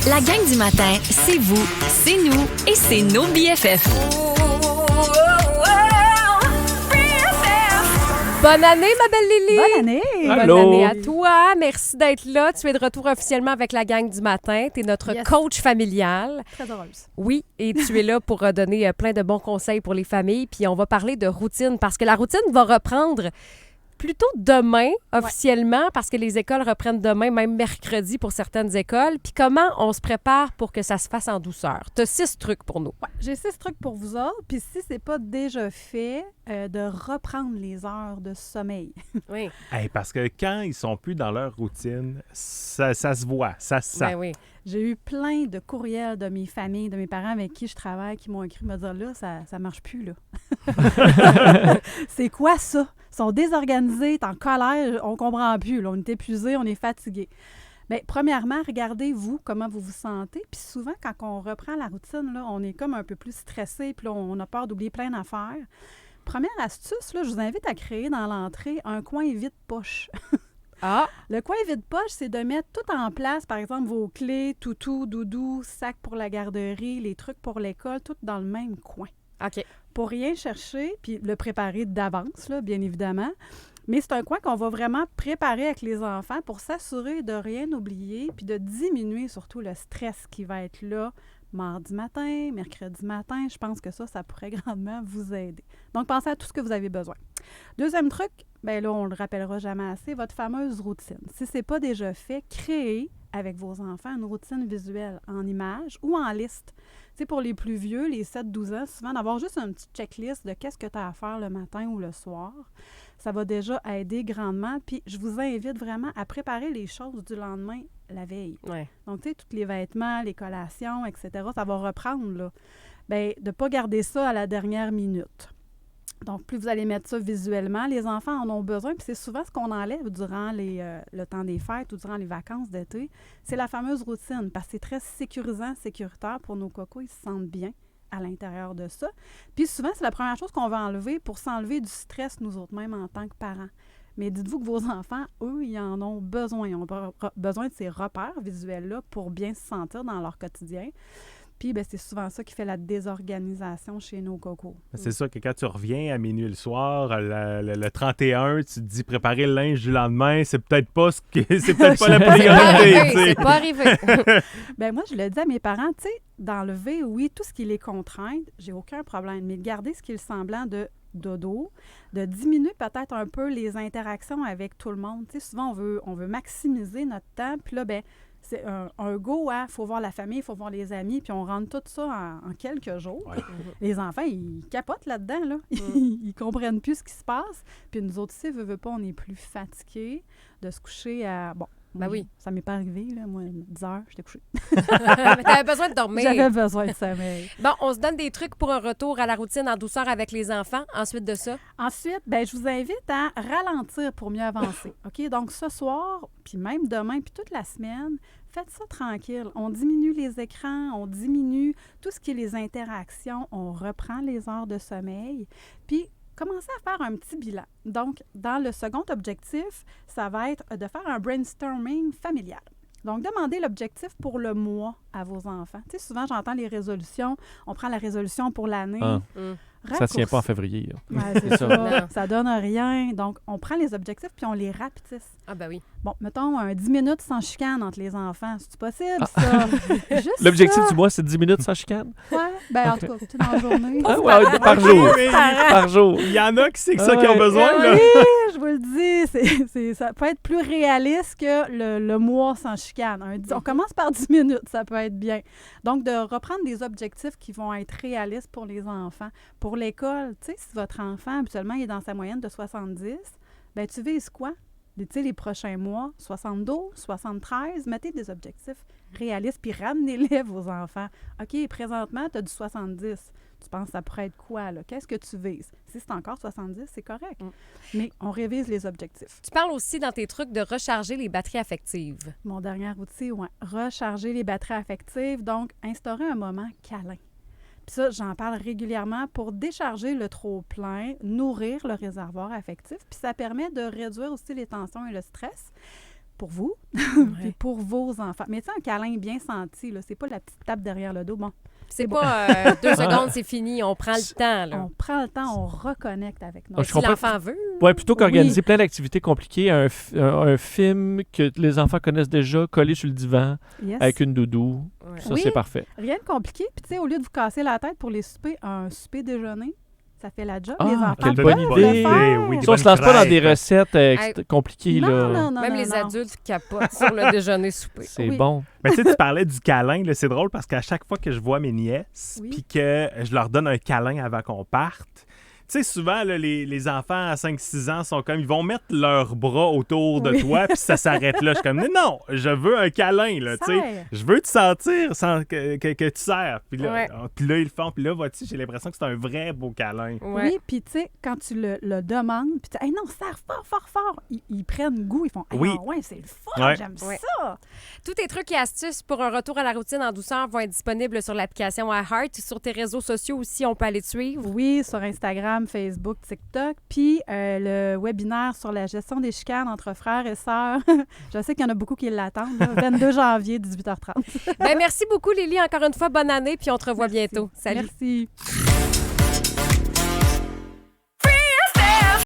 La gang du matin, c'est vous, c'est nous et c'est nos BFF. Bonne année, ma belle Lily! Bonne année! Allô. Bonne année à toi. Merci d'être là. Tu es de retour officiellement avec la gang du matin. Tu es notre Yes. coach familial. Très heureuse. Oui, et tu es là pour donner plein de bons conseils pour les familles. Puis on va parler de routine parce que la routine va reprendre plutôt demain, officiellement, parce que les écoles reprennent demain, même mercredi pour certaines écoles. Puis comment on se prépare pour que ça se fasse en douceur? Tu as 6 trucs pour nous. Ouais, j'ai 6 trucs pour vous autres. Puis si c'est pas déjà fait, de reprendre les heures de sommeil. Oui. Hey, parce que quand ils sont plus dans leur routine, ça se voit, ça se sent. Ben oui. J'ai eu plein de courriels de mes familles, de mes parents avec qui je travaille, qui m'ont écrit me dire là, ça marche plus, là. C'est quoi ça? Ils sont désorganisés, t'es en colère, on comprend plus, là. On est épuisés, on est fatigués. Bien, premièrement, regardez-vous comment vous vous sentez. Puis souvent, quand on reprend la routine, là, on est comme un peu plus stressé, puis là, on a peur d'oublier plein d'affaires. Première astuce, là, je vous invite à créer dans l'entrée un coin vide-poche. Ah! Le coin vide-poche, c'est de mettre tout en place, par exemple, vos clés, toutou, doudou, sac pour la garderie, les trucs pour l'école, tout dans le même coin. OK. Pour rien chercher, puis le préparer d'avance, là, bien évidemment. Mais c'est un coin qu'on va vraiment préparer avec les enfants pour s'assurer de rien oublier, puis de diminuer surtout le stress qui va être là mardi matin, mercredi matin. Je pense que ça pourrait grandement vous aider. Donc, pensez à tout ce que vous avez besoin. Deuxième truc, bien là, on le rappellera jamais assez, votre fameuse routine. Si ce n'est pas déjà fait, créez avec vos enfants une routine visuelle en images ou en liste. Tu sais, pour les plus vieux, les 7-12 ans, souvent d'avoir juste une petite checklist de qu'est-ce que tu as à faire le matin ou le soir. Ça va déjà aider grandement. Puis, je vous invite vraiment à préparer les choses du lendemain la veille. Ouais. Donc, tu sais, tous les vêtements, les collations, etc., ça va reprendre, là. Bien, de ne pas garder ça à la dernière minute. Donc, plus vous allez mettre ça visuellement, les enfants en ont besoin. Puis c'est souvent ce qu'on enlève durant le temps des fêtes ou durant les vacances d'été. C'est la fameuse routine, parce que c'est très sécurisant, sécuritaire pour nos cocos. Ils se sentent bien à l'intérieur de ça. Puis souvent, c'est la première chose qu'on va enlever pour s'enlever du stress, nous autres, même en tant que parents. Mais dites-vous que vos enfants, eux, ils en ont besoin. Ils ont besoin de ces repères visuels-là pour bien se sentir dans leur quotidien. Puis, bien, c'est souvent ça qui fait la désorganisation chez nos cocos. C'est ça que quand tu reviens à minuit le soir, le 31, tu te dis préparer le linge du lendemain, c'est peut-être pas la priorité. tu sais. C'est pas arrivé. Bien, moi, je le dis à mes parents, tu sais, d'enlever, oui, tout ce qui les contraint, j'ai aucun problème, mais de garder ce qui est le semblant de dodo, de diminuer peut-être un peu les interactions avec tout le monde. Tu sais, souvent, on veut maximiser notre temps, puis là, bien, c'est un go à « il faut voir la famille, il faut voir les amis », puis on rentre tout ça en quelques jours. Ouais. Les enfants, ils capotent là-dedans, là. Ils comprennent plus ce qui se passe. Puis nous autres aussi, veut pas, on est plus fatigués de se coucher à... Bon, Ben oui. Ça m'est pas arrivé, là. Moi, 10 heures, j'étais couchée. Mais t'avais besoin de dormir. J'avais besoin de sommeil. Bon, on se donne des trucs pour un retour à la routine en douceur avec les enfants. Ensuite de ça, Ensuite, ben, je vous invite à ralentir pour mieux avancer. OK? Donc, ce soir, puis même demain, puis toute la semaine, faites ça tranquille. On diminue les écrans, on diminue tout ce qui est les interactions, on reprend les heures de sommeil, puis commencez à faire un petit bilan. Donc, dans le second objectif, ça va être de faire un brainstorming familial. Donc, demandez l'objectif pour le mois à vos enfants. Tu sais, souvent, j'entends les résolutions. On prend la résolution pour l'année. Ah. Ça ne tient pas en février. Là. Ouais, c'est ça. Non. Ça donne rien. Donc, on prend les objectifs puis on les rapetisse. ah ben oui. Bon, mettons, 10 minutes sans chicane entre les enfants. C'est-tu possible, ça? Juste L'objectif ça. du mois, c'est 10 minutes sans chicane? Ouais. Ben, en tout cas, tu sais, dans la journée. Ah, ouais, par jour. Oui, Par jour. il y en a qui c'est que ça Ah qu'ils ont ouais. besoin. Là. Oui, je vous le dis, ça peut être plus réaliste que le mois sans chicane. On commence par 10 minutes, ça peut être bien. Donc, de reprendre des objectifs qui vont être réalistes pour les enfants. Pour l'école, tu sais, si votre enfant, habituellement, il est dans sa moyenne de 70, bien, tu vises quoi? Tu sais, les prochains mois, 72, 73, mettez des objectifs réalistes, puis ramenez-les vos enfants. OK, présentement, tu as du 70. Tu penses que ça pourrait être quoi, là? Qu'est-ce que tu vises? Si c'est encore 70, c'est correct. Mais on révise les objectifs. Tu parles aussi dans tes trucs de recharger les batteries affectives. Mon dernier outil, ouais, recharger les batteries affectives, donc instaurer un moment câlin. Puis ça, j'en parle régulièrement pour décharger le trop-plein, nourrir le réservoir affectif. Puis ça permet de réduire aussi les tensions et le stress. pour vous, puis pour vos enfants. Mais tu sais, un câlin bien senti, là, c'est pas la petite tape derrière le dos. Bon, C'est bon. pas 2 secondes, c'est fini. On prend le temps. Là. On prend le temps, on reconnecte avec notre Je Si comprends. l'enfant veut. Ouais, plutôt qu'organiser Oui. plein d'activités compliquées, un film que les enfants connaissent déjà, collé sur le divan, Yes. avec une doudou. Ouais. Ça, Oui. c'est parfait. Rien de compliqué. Puis, tu sais, au lieu de vous casser la tête pour les soupers, un souper déjeuner, ça fait la job. Ah, les enfants quelle peuvent bonne le idée. faire. Oui, Ça, on se lance pas dans des recettes Hey. compliquées, Non, là. non, non, Même non, les non. adultes capotent sur le déjeuner-souper. C'est Oui. bon. Mais tu sais, tu parlais du câlin, là, c'est drôle parce qu'à chaque fois que je vois mes nièces, Oui. puis que je leur donne un câlin avant qu'on parte, tu sais, souvent, là, les enfants à 5-6 ans sont comme, ils vont mettre leurs bras autour de Oui. toi, puis ça s'arrête là. Je suis comme, non, je veux un câlin, là, tu sais. Serre. Je veux te sentir sans que tu serres. Puis là, Ouais. puis là, ils le font. Puis là, vois-tu, j'ai l'impression que c'est un vrai beau câlin. Ouais. Oui, puis tu sais, quand tu le demandes, puis tu dis, hey, non, serre fort, fort, fort, ils prennent goût, ils font, hey, Oui. ah ouais, c'est le fun, Ouais. j'aime Ouais. ça. Tous tes trucs et astuces pour un retour à la routine en douceur vont être disponibles sur l'application iHeart. Sur tes réseaux sociaux aussi, on peut aller te suivre. Oui, sur Instagram, Facebook, TikTok, puis le webinaire sur la gestion des chicanes entre frères et sœurs. Je sais qu'il y en a beaucoup qui l'attendent, là, 22 janvier, 18h30. Ben, merci beaucoup, Lily. Encore une fois, bonne année, puis on te revoit bientôt. Salut. Merci.